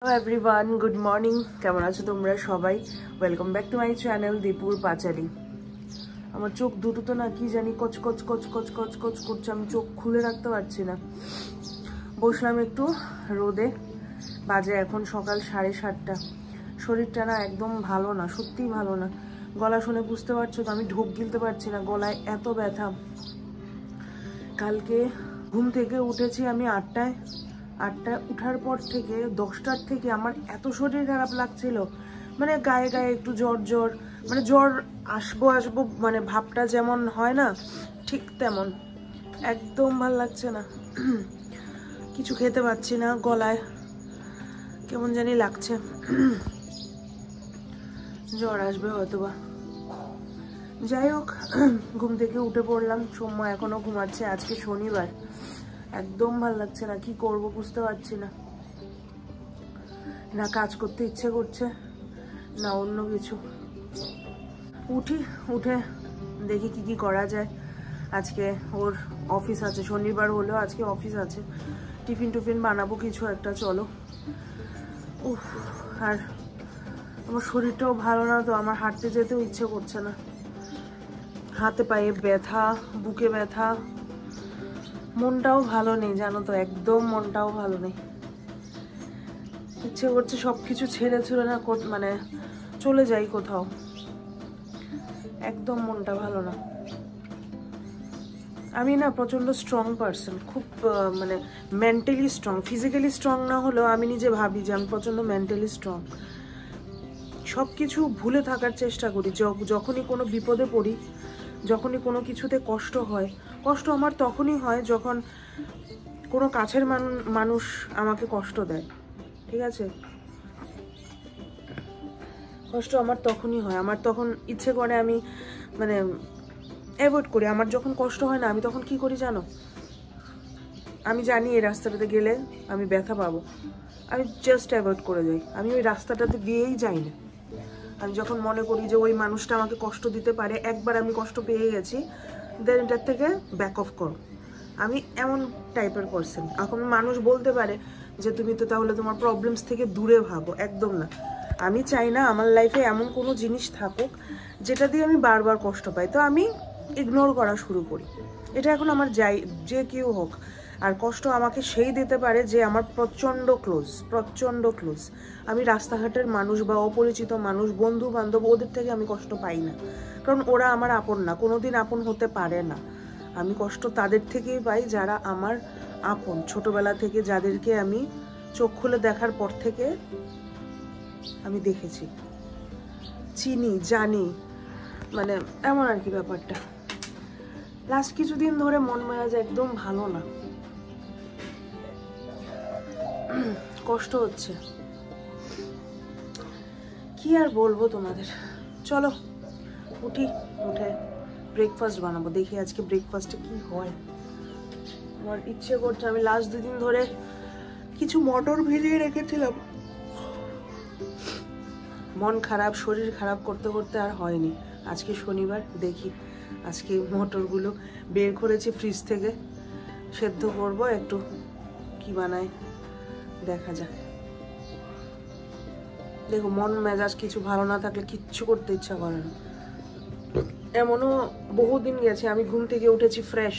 Hello everyone, good morning. কেমন আছো তোমরা সবাই? Welcome back to my channel দীপুর পাঁচালী। আমার চোখ দুটো তো না কি জানি কচ কচ কচ কচ কচ কচ করছে, আমি চোখ খুলে রাখতে পারছি না। বসলাম একটু রোদে, বাজে এখন সকাল 7:30। শরীরটা না একদম ভালো না, সত্যিই ভালো না। গলা শুনে বুঝতে পারছো তো আমি ঢোক গিলতে পারছি না, গলায় এত ব্যথা। কালকে ঘুম থেকে উঠেছি আমি 8টায়। উঠার পর থেকে 10টার থেকে আমার এত শরীর খারাপ লাগছিল, মানে গায়ে গায়ে একটু জ্বর জ্বর, মানে জ্বর আসবো মানে ভাবটা যেমন হয় না ঠিক তেমন। একদম ভাল লাগছে না, কিছু খেতে পাচ্ছি না, গলায় কেমন জানি লাগছে, জ্বর আসবে হয়তোবা। যাই হোক, ঘুম থেকে উঠে পড়লাম। সময় এখনো ঘুমাচ্ছে, আজকে শনিবার। একদম ভাল লাগছে না, কি করব বুঝতে পারছি না। না কাজ করতে ইচ্ছে করছে না অন্য কিছু। উঠে দেখি কি করা যায়। আজকে ওর অফিস আছে, শনিবার হলেও আজকে অফিস আছে। টিফিন বানাবো কিছু একটা, চলো। উফ, আর আমার শরীরটাও ভালো না তো, আমার হাঁটতে যেতেও ইচ্ছে করছে না। হাতে পায়ে ব্যথা, বুকে ব্যথা, মনটাও ভালো নেই জানো তো, একদম মনটাও ভালো নেই। ইচ্ছে করছে সবকিছু ছেড়ে না মানে চলে যাই কোথাও। একদম মনটা ভালো না। আমি না প্রচন্ড স্ট্রং পারসন, খুব মানে মেন্টালি স্ট্রং। ফিজিক্যালি স্ট্রং না হলেও আমি নিজে ভাবি যে আমি প্রচন্ড মেন্টালি স্ট্রং। সব কিছু ভুলে থাকার চেষ্টা করি। যখনই কোনো বিপদে পড়ি, যখনই কোনো কিছুতে কষ্ট হয়, কষ্ট আমার তখনই হয় যখন কোনো কাছের মানুষ আমাকে কষ্ট দেয়, ঠিক আছে? কষ্ট আমার তখনই হয়, আমার তখন ইচ্ছে করে আমি মানে অ্যাভয়েড করি। আমার যখন কষ্ট হয় না, আমি তখন কি করি জানো? আমি জানি এই রাস্তাটাতে গেলে আমি ব্যথা পাবো, আমি জাস্ট অ্যাভয়েড করে যাই। আমি ওই রাস্তাটাতে দিয়েই যাই না। আমি যখন মনে করি যে ওই মানুষটা আমাকে কষ্ট দিতে পারে, একবার আমি কষ্ট পেয়ে গেছি, দেন এটার থেকে ব্যাক অফ করো। আমি এমন টাইপের পারসন। এখন মানুষ বলতে পারে যে তুমি তো তাহলে তোমার প্রবলেমস থেকে দূরে ভাবো, একদম না। আমি চাই না আমার লাইফে এমন কোনো জিনিস থাকুক যেটা দিয়ে আমি বারবার কষ্ট পাই, তো আমি ইগনোর করা শুরু করি। এটা এখন আমার যে কেউ হোক। আর কষ্ট আমাকে সেই দিতে পারে যে আমার প্রচণ্ড ক্লোজ। আমি রাস্তাঘাটের মানুষ বা অপরিচিত মানুষ, বন্ধু বান্ধব, ওদের থেকে আমি কষ্ট পাই না, কারণ ওরা আমার আপন না, কোনোদিন আপন হতে পারে না। আমি কষ্ট তাদের থেকেই পাই যারা আমার আপন, ছোটবেলা থেকে যাদেরকে আমি চোখ খুলে দেখার পর থেকে আমি দেখেছি, চিনি, জানি, মানে এমন আর কি ব্যাপারটা। লাস্ট কিছুদিন ধরে মন মেজাজ একদম ভালো না, কষ্ট হচ্ছে, কি আর বলবো তোমাদের। চলো উঠে ব্রেকফাস্ট বানাবো, দেখি আজকে ব্রেকফাস্টে কি হয়। আমার ইচ্ছে করছে, আমি লাস্ট 2 দিন ধরে কিছু মটর ভিজিয়ে রেখেছিলাম। মন খারাপ, শরীর খারাপ করতে করতে আর হয়নি। আজকে শনিবার, দেখি আজকে মটরগুলো বের করেছি ফ্রিজ থেকে, সেদ্ধ করবো একটু, কি বানায় দেখা যাক। দেখো, মন মেজাজ কিছু ভালো না থাকলে কিচ্ছু করতে ইচ্ছা করে না। এমনও বহুদিন গেছে আমি ঘুম থেকে উঠেছি ফ্রেশ।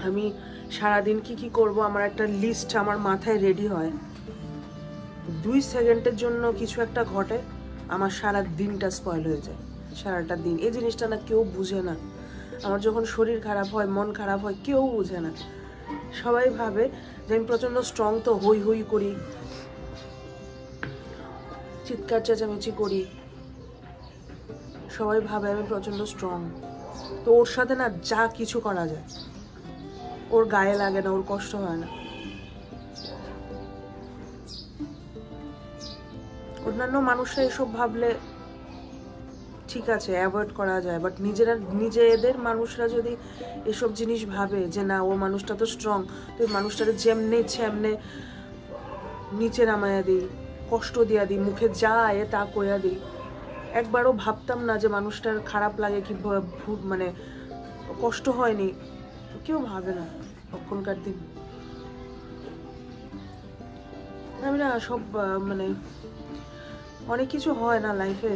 আমি সারাদিন কি করব আমার একটা লিস্ট আমার মাথায় রেডি হয়। 2 সেকেন্ডের জন্য কিছু একটা ঘটে, আমার সারা দিনটা স্পয়েল হয়ে যায়, সারাটা দিন। এই জিনিসটা না কেউ বুঝে না। আমার যখন শরীর খারাপ হয়, মন খারাপ হয়, কেউ বুঝে না। সবাই ভাবে যে আমি প্রচন্ড স্ট্রং, তো হই হই করি, চিৎকার চেঁচামেচি করি, সবাই ভাবে আমি প্রচন্ড স্ট্রং। তো ওর সাথে না যা কিছু করা যায়, ওর গায়ে লাগে না, ওর কষ্ট হয় না। অন্যান্য মানুষরা এসব ভাবলে ঠিক আছে, অ্যাভয়েড করা যায়, বাট নিজেদের মানুষরা যদি এসব জিনিস ভাবে যে না ও মানুষটা তো স্ট্রং, তো ওই মানুষটাকে যেমনে নিচে নামায়া দিই, কষ্ট দিয়া দিই, মুখে যা আয়ে তা কইয়া দিই। একবারও ভাবতাম না যে মানুষটার খারাপ লাগে কি মানে কষ্ট হয়নি, কেউ ভাবে না এখনকার দিন। আমি না সব মানে অনেক কিছু হয় না লাইফে,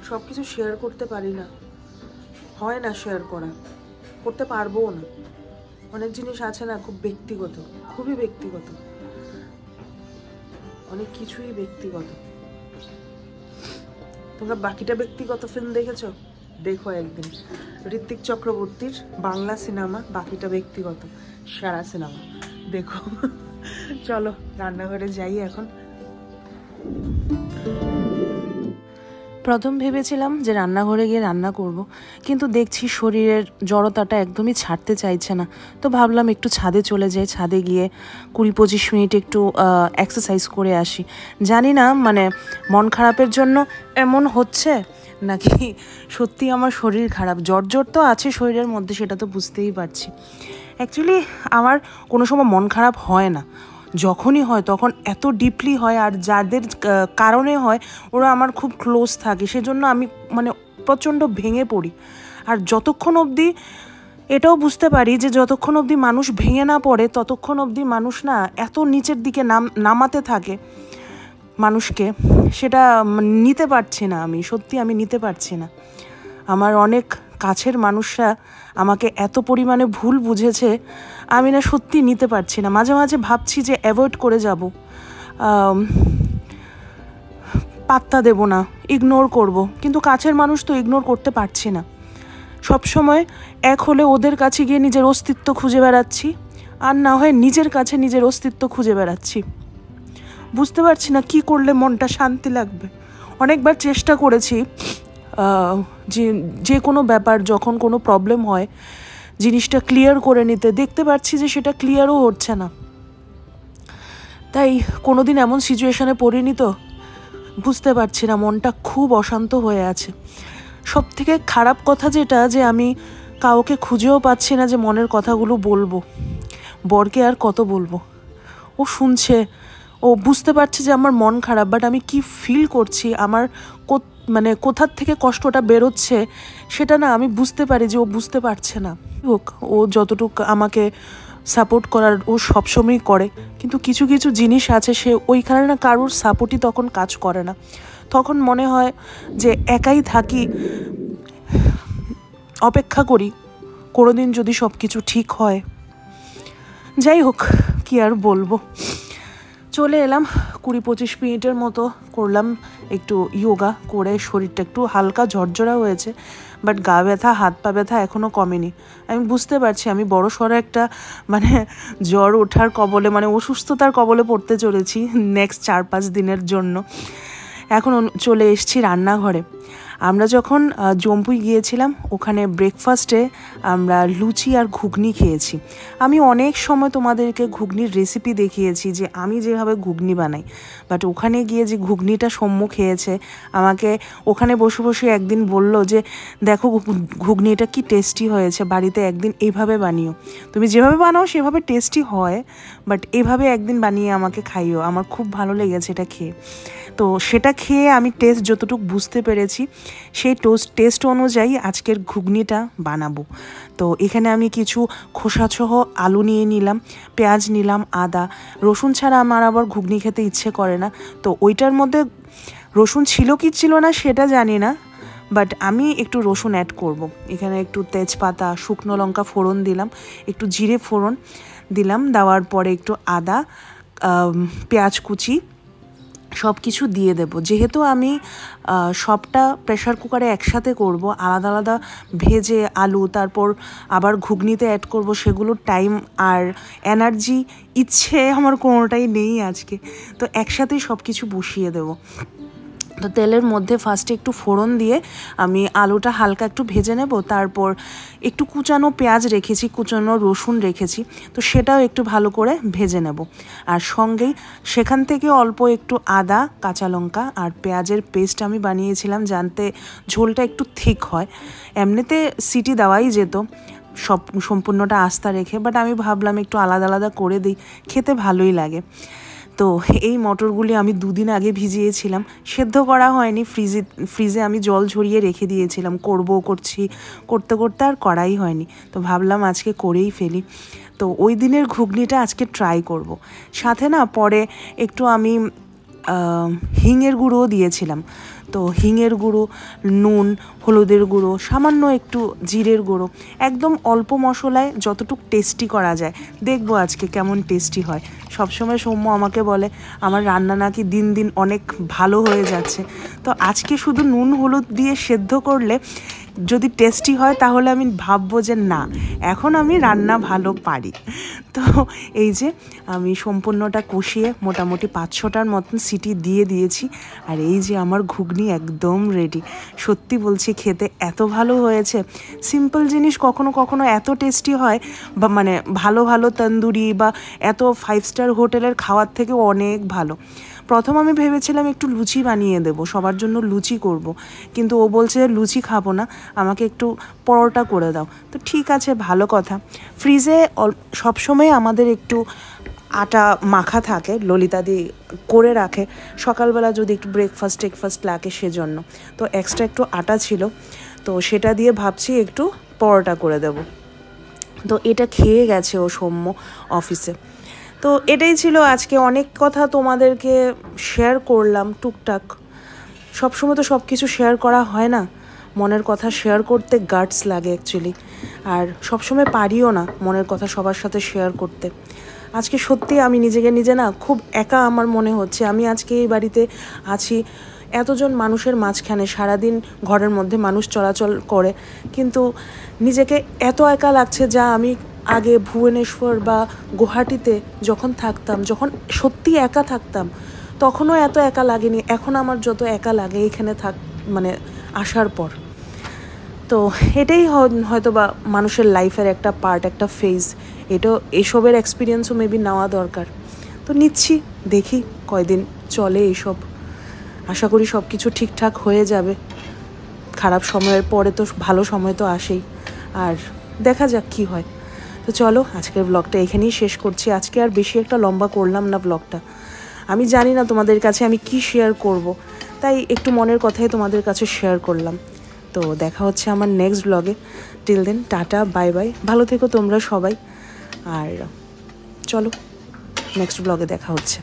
সব কিছু শেয়ার করতে পারি না, হয় না শেয়ার করা, করতে পারবোও না। অনেক জিনিস আছে না খুব ব্যক্তিগত, খুবই ব্যক্তিগত, অনেক কিছুই ব্যক্তিগত। তোমরা বাকিটা ব্যক্তিগত ফিল্ম দেখেছো? দেখো একদিন, ঋত্বিক চক্রবর্তীর বাংলা সিনেমা বাকিটা ব্যক্তিগত, সারা সিনেমা দেখো। চলো রান্নাঘরে যাই এখন। প্রথম ভেবেছিলাম যে রান্নাঘরে গিয়ে রান্না করব, কিন্তু দেখছি শরীরের জড়তাটা একদমই ছাড়তে চাইছে না। তো ভাবলাম একটু ছাদে চলে যাই, ছাদে গিয়ে 20-25 মিনিট একটু এক্সারসাইজ করে আসি। জানি না মানে মন খারাপের জন্য এমন হচ্ছে নাকি সত্যি আমার শরীর খারাপ। জ্বর তো আছে শরীরের মধ্যে, সেটা তো বুঝতেই পারছি। অ্যাকচুয়ালি আমার কোনো সময় মন খারাপ হয় না, যখনই হয় তখন এত ডিপলি হয়, আর যাদের কারণে হয় ওরা আমার খুব ক্লোজ থাকে, সেজন্য আমি মানে প্রচণ্ড ভেঙে পড়ি। আর যতক্ষণ অবধি এটাও বুঝতে পারি যে যতক্ষণ অবধি মানুষ ভেঙে না পড়ে ততক্ষণ অবধি মানুষ না এত নিচের দিকে নামাতে থাকে মানুষকে, সেটা নিতে পারছি না আমি, সত্যি আমি নিতে পারছি না। আমার অনেক কাছের মানুষরা আমাকে এত পরিমাণে ভুল বুঝেছে, আমি না সত্যি নিতে পারছি না। মাঝে মাঝে ভাবছি যে অ্যাভয়েড করে যাব, পাত্তা দেব না, ইগনোর করব, কিন্তু কাছের মানুষ তো ইগনোর করতে পারছি না। সবসময় এক হলে ওদের কাছে গিয়ে নিজের অস্তিত্ব খুঁজে বেড়াচ্ছি, আর না হয় নিজের কাছে নিজের অস্তিত্ব খুঁজে বেড়াচ্ছি। বুঝতে পারছি না কি করলে মনটা শান্তি লাগবে। অনেকবার চেষ্টা করেছি যে কোনো ব্যাপার যখন কোনো প্রবলেম হয় জিনিসটা ক্লিয়ার করে নিতে, দেখতে পাচ্ছি যে সেটা ক্লিয়ারও হচ্ছে না। তাই কোনো দিন এমন সিচুয়েশনে পড়িনি তো বুঝতে পারছি না, মনটা খুব অশান্ত হয়ে আছে। সব থেকে খারাপ কথা যেটা, যে আমি কাউকে খুঁজেও পাচ্ছি না যে মনের কথাগুলো বলবো। বরকে আর কত বলবো, ও শুনছে, ও বুঝতে পারছে যে আমার মন খারাপ, বাট আমি কি ফিল করছি, আমার মানে কোথার থেকে কষ্টটা বেরোচ্ছে সেটা না আমি বুঝতে পারি যে ও বুঝতে পারছে না। হোক, ও যতটুকু আমাকে সাপোর্ট করার ও সবসময়ই করে, কিন্তু কিছু কিছু জিনিস আছে সে ওইখানে না কারোর সাপোর্টই তখন কাজ করে না। তখন মনে হয় যে একাই থাকি, অপেক্ষা করি কোনোদিন যদি সব কিছু ঠিক হয়। যাই হোক, কি আর বলবো। চলে এলাম, 20-25 মিনিটের মতো করলাম একটু যোগা, করে শরীরটা একটু হালকা ঝরঝরা হয়েছে, বাট গা ব্যথা হাত পা ব্যথা এখনও কমেনি। আমি বুঝতে পারছি আমি বড়সড় একটা মানে জ্বর ওঠার কবলে, মানে অসুস্থতার কবলে পড়তে চলেছি নেক্সট 4-5 দিনের জন্য। এখন চলে এসেছি রান্নাঘরে। আমরা যখন জম্পুই গিয়েছিলাম ওখানে ব্রেকফাস্টে আমরা লুচি আর ঘুগনি খেয়েছি। আমি অনেক সময় তোমাদেরকে ঘুগনির রেসিপি দেখিয়েছি যে আমি যেভাবে ঘুগনি বানাই, বাট ওখানে গিয়ে যে ঘুগনিটা সৌম্য খেয়েছে, আমাকে ওখানে বসে বসে একদিন বলল যে দেখো ঘুগনিটা কি টেস্টি হয়েছে, বাড়িতে একদিন এইভাবে বানিও, তুমি যেভাবে বানাও সেভাবে টেস্টি হয়, বাট এভাবে একদিন বানিয়ে আমাকে খাইও। আমার খুব ভালো লেগেছে এটা খেয়ে। তো সেটা খেয়ে আমি টেস্ট যতটুকু বুঝতে পেরেছি সেই টেস্ট অনুযায়ী আজকের ঘুগনিটা বানাবো। তো এখানে আমি কিছু খোসাসহ আলু নিয়ে নিলাম, পেঁয়াজ নিলাম, আদা, রসুন ছাড়া আমার আবার ঘুগনি খেতে ইচ্ছে করে না। তো ওইটার মধ্যে রসুন ছিল কি ছিল না সেটা জানি না, বাট আমি একটু রসুন অ্যাড করব। এখানে একটু তেজপাতা, শুকনো লঙ্কা ফোড়ন দিলাম, একটু জিরে ফোড়ন দিলাম, দেওয়ার পরে একটু আদা, পেঁয়াজ কুচি সব কিছু দিয়ে দেব। যেহেতু আমি সবটা প্রেশার কুকারে একসাথে করব, আলাদা আলাদা ভেজে আলু তারপর আবার ঘুগনিতে অ্যাড করব, সেগুলোর টাইম আর এনার্জি ইচ্ছে আমার কোনোটাই নেই আজকে। তো একসাথেই সব কিছু বসিয়ে দেব। তো তেলের মধ্যে ফার্স্টে একটু ফোড়ন দিয়ে আমি আলুটা হালকা একটু ভেজে নেব, তারপর একটু কুচানো পেঁয়াজ রেখেছি, কুচানো রসুন রেখেছি, তো সেটাও একটু ভালো করে ভেজে নেব। আর সঙ্গেই সেখান থেকে অল্প একটু আদা, কাঁচা লঙ্কা আর পেঁয়াজের পেস্ট আমি বানিয়েছিলাম, জানতে ঝোলটা একটু থিক হয়। এমনিতে সিটি দেওয়াই যেত সম্পূর্ণটা আস্তা রেখে, বাট আমি ভাবলাম একটু আলাদা আলাদা করে দিই, খেতে ভালোই লাগে। তো এই মটরগুলি আমি 2 দিন আগে ভিজিয়েছিলাম, সেদ্ধ করা হয়নি, ফ্রিজে আমি জল ঝরিয়ে রেখে দিয়েছিলাম, করতে করতে আর করাই হয়নি। তো ভাবলাম আজকে করেই ফেলি। তো ওই দিনের ঘুগনিটা আজকে ট্রাই করব। সাথে না পরে একটু আমি হিঙের গুঁড়োও দিয়েছিলাম। তো হিঙের গুঁড়ো, নুন, হলুদের গুঁড়ো, সামান্য একটু জিরের গুঁড়ো, একদম অল্প মশলায় যতটুকু টেস্টি করা যায়। দেখবো আজকে কেমন টেস্টি হয়। সবসময় সৌম্য আমাকে বলে আমার রান্না নাকি দিন দিন অনেক ভালো হয়ে যাচ্ছে। তো আজকে শুধু নুন হলুদ দিয়ে সেদ্ধ করলে যদি টেস্টি হয় তাহলে আমি ভাববো যে না, এখন আমি রান্না ভালো পারি। তো এই যে আমি সম্পূর্ণটা কষিয়ে মোটামুটি 5-6টার মতন সিটি দিয়ে দিয়েছি। আর এই যে আমার ঘুগনি একদম রেডি। সত্যি বলছি খেতে এত ভালো হয়েছে। সিম্পল জিনিস কখনো কখনো এত টেস্টি হয়, বা মানে ভালো ভালো তন্দুরি বা এত 5 স্টার হোটেলের খাওয়ার থেকে অনেক ভালো। প্রথম আমি ভেবেছিলাম একটু লুচি বানিয়ে দেবো, সবার জন্য লুচি করব, কিন্তু ও বলছে লুচি খাবো না, আমাকে একটু পরোটা করে দাও। তো ঠিক আছে, ভালো কথা। ফ্রিজে সবসময় আমাদের একটু আটা মাখা থাকে, ললিতাদি করে রাখে সকালবেলা যদি একটু ব্রেকফাস্ট লাগে সেজন্য। তো এক্সট্রা একটু আটা ছিল, তো সেটা দিয়ে ভাবছি একটু পরোটা করে দেব। তো এটা খেয়ে গেছে ও সৌম্য অফিসে। তো এটাই ছিল আজকে। অনেক কথা তোমাদেরকে শেয়ার করলাম টুকটাক। সবসময় তো সব কিছু শেয়ার করা হয় না, মনের কথা শেয়ার করতে গাটস লাগে অ্যাকচুয়ালি, আর সবসময় পারিও না মনের কথা সবার সাথে শেয়ার করতে। আজকে সত্যি আমি নিজেকে নিজে না খুব একা আমার মনে হচ্ছে। আমি আজকে এই বাড়িতে আছি এতজন মানুষের মাঝখানে, সারাদিন ঘরের মধ্যে মানুষ চলাচল করে, কিন্তু নিজেকে এত একা লাগছে যা আমি আগে ভুবনেশ্বর বা গুয়াহাটিতে যখন থাকতাম, যখন সত্যি একা থাকতাম, তখনও এত একা লাগেনি। এখন আমার যত একা লাগে এখানে মানে আসার পর। তো এটাই হয়তো বা মানুষের লাইফের একটা পার্ট, একটা ফেজ। এসবের এক্সপিরিয়েন্সও মেবি নেওয়া দরকার। তো নিচ্ছি, দেখি কয়দিন চলে এইসব। আশা করি সব কিছু ঠিকঠাক হয়ে যাবে। খারাপ সময়ের পরে তো ভালো সময় তো আসেই, আর দেখা যাক কি হয়। তো চলো আজকের ব্লগটা এখানেই শেষ করছি। আজকে আর বেশি একটা লম্বা করলাম না ব্লগটা। আমি জানি না তোমাদের কাছে আমি কি শেয়ার করব, তাই একটু মনের কথাই তোমাদের কাছে শেয়ার করলাম। তো দেখা হচ্ছে আমার নেক্সট ব্লগে। Till then tata, bye bye, ভালো থেকো তোমরা সবাই। আর চলো নেক্সট ব্লগে দেখা হচ্ছে।